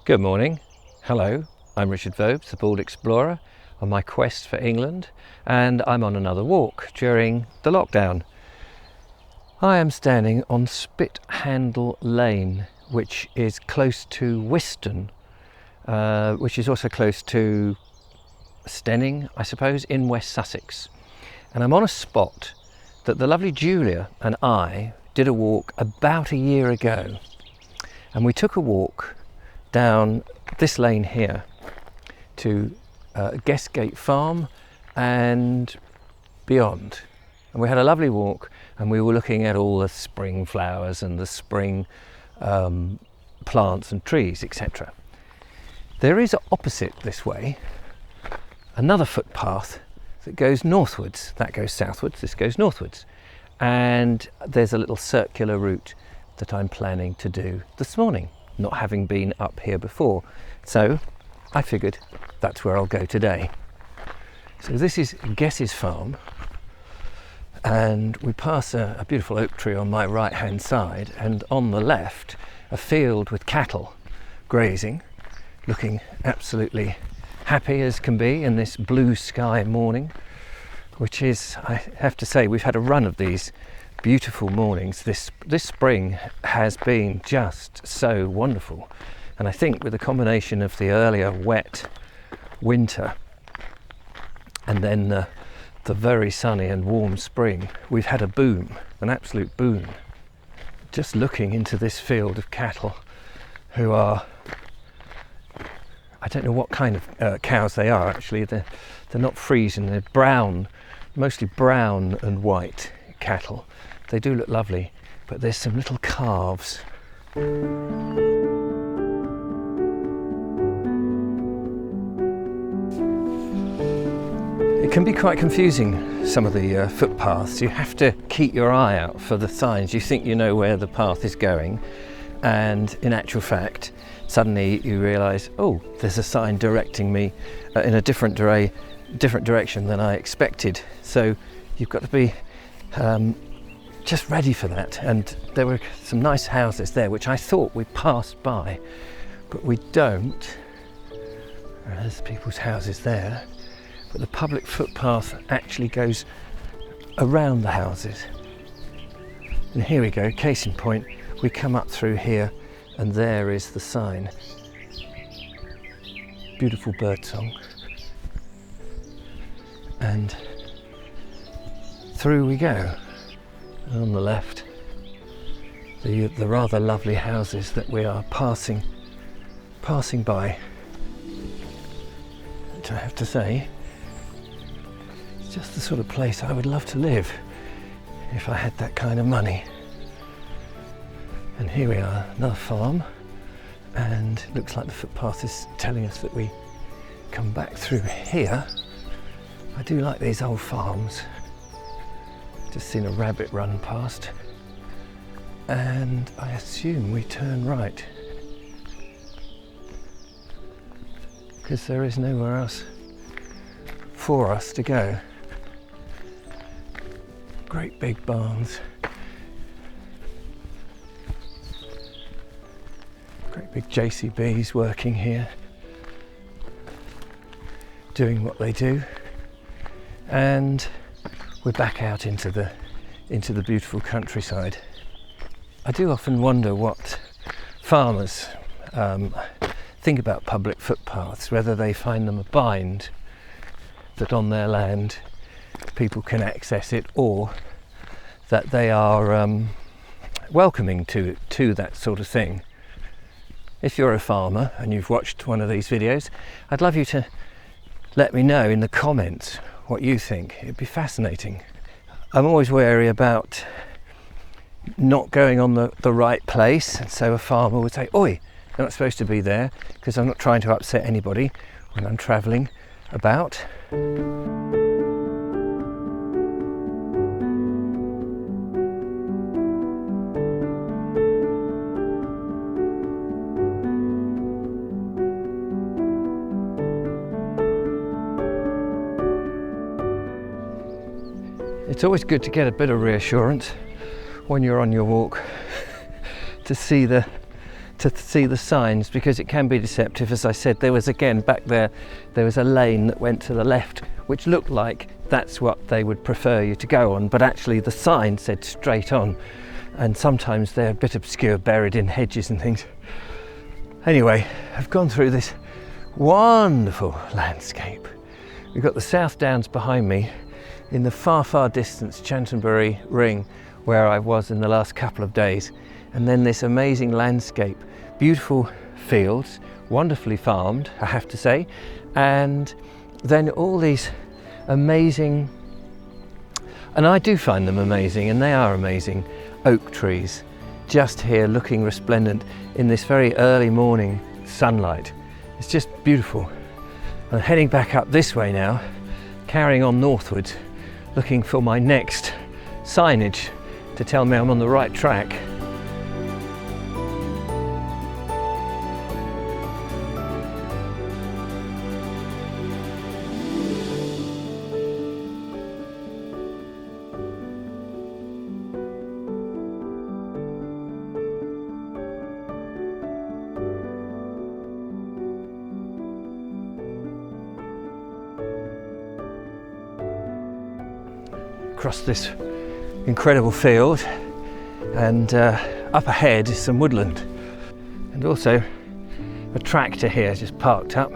Good morning. Hello, I'm Richard Vobes, the Bald Explorer, on my quest for England, and I'm on another walk during the lockdown. I am standing on Spithandle Lane, which is close to Wiston, which is also close to Steyning, I suppose, in West Sussex. And I'm on a spot that the lovely Julia and I did a walk about a year ago. And we took a walk down this lane here to Guestgate Farm and beyond. And we had a lovely walk, and we were looking at all the spring flowers and the spring plants and trees, etc. There is opposite this way another footpath that goes northwards. That goes southwards, this goes northwards. And there's a little circular route that I'm planning to do this morning, not having been up here before. So I figured that's where I'll go today. So this is Guess's farm, and we pass a beautiful oak tree on my right hand side, and on the left a field with cattle grazing, looking absolutely happy as can be in this blue sky morning, which is, I have to say, we've had a run of these beautiful mornings. This spring has been just so wonderful, and I think with the combination of the earlier wet winter and then the very sunny and warm spring, we've had a boom, an absolute boom. Just looking into this field of cattle who are, I don't know what kind of cows they are actually. They're not Friesian, they're brown, mostly brown and white cattle. They do look lovely, but there's some little calves. It can be quite confusing, some of the footpaths. You have to keep your eye out for the signs. You think you know where the path is going, and in actual fact, suddenly you realise, oh, there's a sign directing me in a different direction than I expected. So you've got to be just ready for that. And there were some nice houses there which I thought we passed by, but we don't. There's people's houses there, but the public footpath actually goes around the houses. And here we go, case in point, we come up through here and there is the sign. Beautiful birdsong. And through we go. And on the left, the rather lovely houses that we are passing by, which I have to say, it's just the sort of place I would love to live if I had that kind of money. And here we are, another farm, and it looks like the footpath is telling us that we come back through here. I do like these old farms. Just seen a rabbit run past, and I assume we turn right because there is nowhere else for us to go. Great big barns, great big JCBs working here, doing what they do, and we're back out into the beautiful countryside. I do often wonder what farmers think about public footpaths, whether they find them a bind that on their land people can access it, or that they are welcoming to that sort of thing. If you're a farmer and you've watched one of these videos, I'd love you to let me know in the comments what you think. It'd be fascinating. I'm always wary about not going on the right place, and so a farmer would say, oi, you're not supposed to be there, because I'm not trying to upset anybody when I'm travelling about. It's always good to get a bit of reassurance when you're on your walk to see the to see the signs, because it can be deceptive. As I said, there was, again, back there was a lane that went to the left which looked like that's what they would prefer you to go on, but actually the sign said straight on, and sometimes they're a bit obscure, buried in hedges and things. Anyway, I've gone through this wonderful landscape. We've got the South Downs behind me, in the far distance Chanctonbury ring where I was in the last couple of days, and then this amazing landscape, beautiful fields, wonderfully farmed, I have to say, and then all these amazing, and I do find them amazing, and they are amazing, oak trees just here looking resplendent in this very early morning sunlight. It's just beautiful. I'm heading back up this way now, carrying on northwards, looking for my next signage to tell me I'm on the right track. Across this incredible field, and up ahead is some woodland, and also a tractor here just parked up,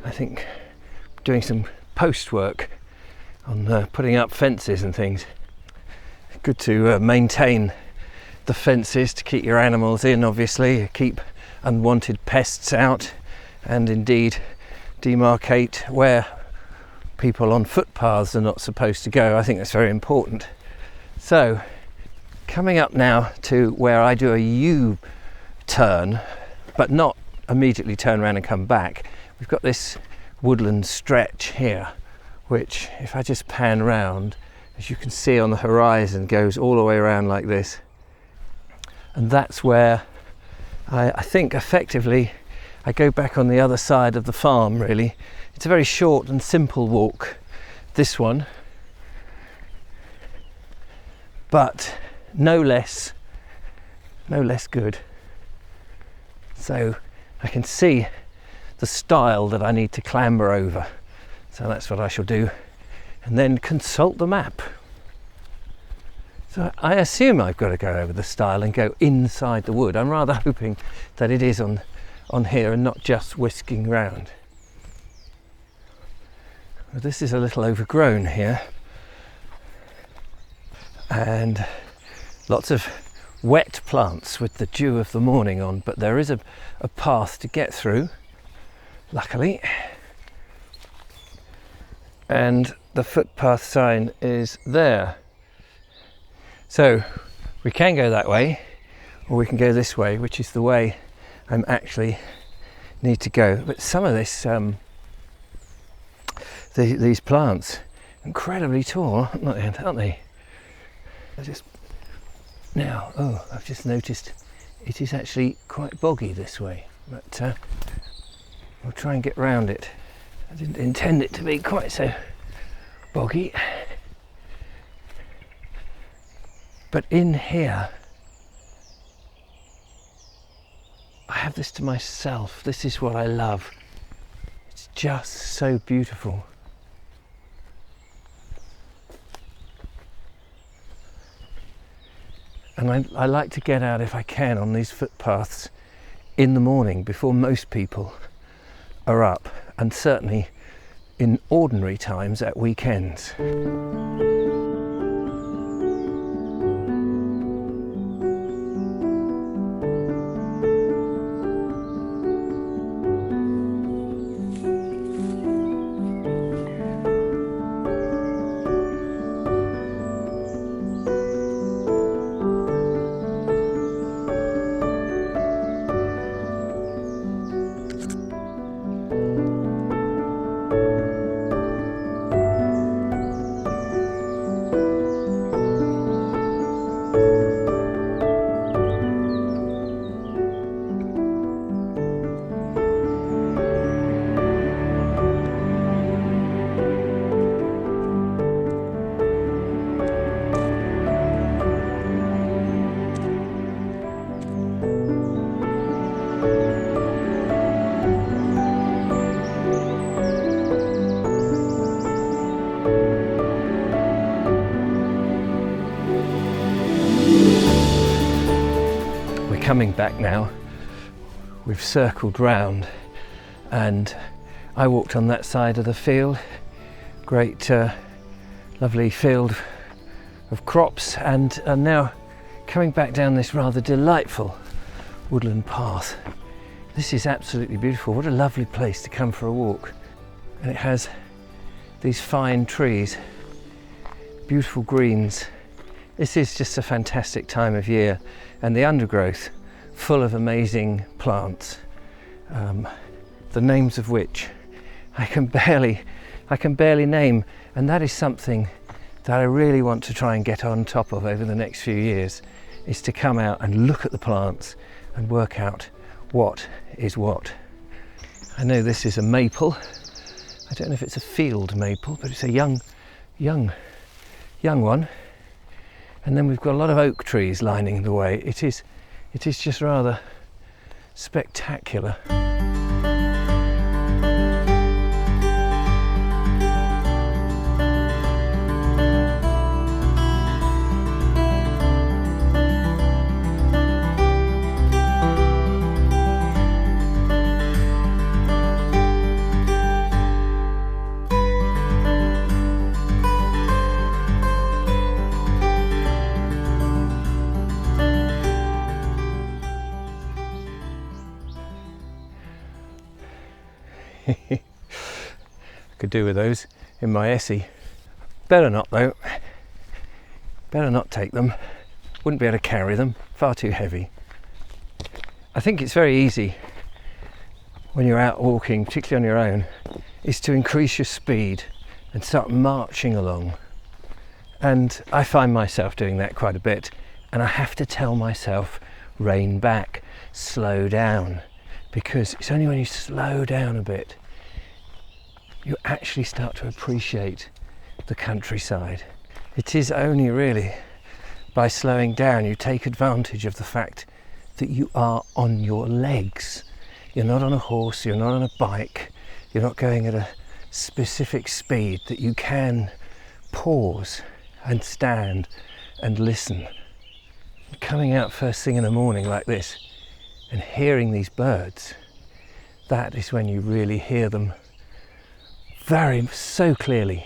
I think doing some post work on putting up fences and things. Good to maintain the fences to keep your animals in, obviously, keep unwanted pests out, and indeed demarcate where people on footpaths are not supposed to go. I think that's very important. So, coming up now to where I do a U-turn, but not immediately turn around and come back. We've got this woodland stretch here, which, if I just pan round, as you can see on the horizon, goes all the way around like this. And that's where I think effectively I go back on the other side of the farm, really. It's a very short and simple walk, this one, but no less good. So I can see the stile that I need to clamber over. So that's what I shall do, and then consult the map. So I assume I've got to go over the stile and go inside the wood. I'm rather hoping that it is on here and not just whisking round. Well, this is a little overgrown here, and lots of wet plants with the dew of the morning on, but there is a path to get through, luckily, and the footpath sign is there. So we can go that way, or we can go this way, which is the way I'm actually need to go. But some of this these plants, incredibly tall, aren't they? I've just noticed it is actually quite boggy this way, but we'll try and get round it. I didn't intend it to be quite so boggy. But in here, I have this to myself. This is what I love. It's just so beautiful. And I like to get out, if I can, on these footpaths in the morning before most people are up, and certainly in ordinary times at weekends. coming back now, we've circled round, and I walked on that side of the field, great lovely field of crops, and are now coming back down this rather delightful woodland path. This is absolutely beautiful. What a lovely place to come for a walk. And it has these fine trees, beautiful greens. This is just a fantastic time of year, and the undergrowth full of amazing plants, the names of which I can barely name, and that is something that I really want to try and get on top of over the next few years, is to come out and look at the plants and work out what is what. I know this is a maple. I don't know if it's a field maple, but it's a young one. And then we've got a lot of oak trees lining the way. It is just rather spectacular. I could do with those in my essay. Better not though. Better not take them. Wouldn't be able to carry them. Far too heavy. I think it's very easy when you're out walking, particularly on your own, is to increase your speed and start marching along. And I find myself doing that quite a bit, and I have to tell myself, rein back, slow down. Because it's only when you slow down a bit you actually start to appreciate the countryside. It is only really by slowing down you take advantage of the fact that you are on your legs. You're not on a horse, you're not on a bike, you're not going at a specific speed, that you can pause and stand and listen. Coming out first thing in the morning like this and hearing these birds, that is when you really hear them so clearly.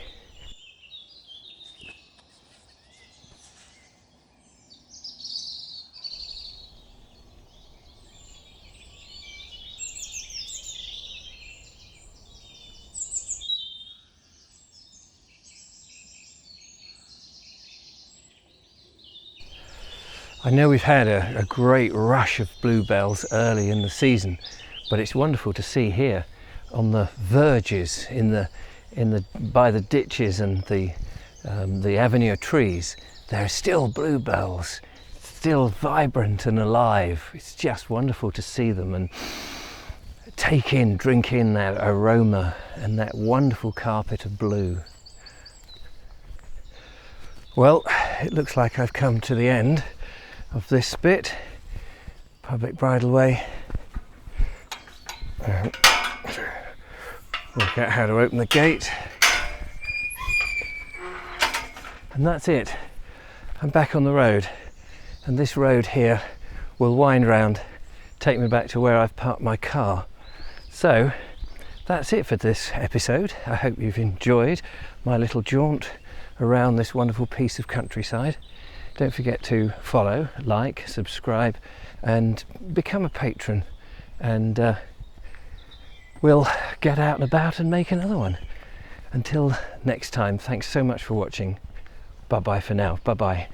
I know we've had a great rush of bluebells early in the season, but it's wonderful to see here on the verges, by the ditches and the avenue of trees, there are still bluebells, still vibrant and alive. It's just wonderful to see them and drink in that aroma and that wonderful carpet of blue. Well, it looks like I've come to the end of this bit, public bridleway. Work out how to open the gate, and that's it. I'm back on the road, and this road here will wind round, take me back to where I've parked my car. So that's it for this episode. I hope you've enjoyed my little jaunt around this wonderful piece of countryside. Don't forget to follow, like, subscribe, and become a patron, and we'll get out and about and make another one. Until next time, thanks so much for watching. Bye bye for now. Bye bye.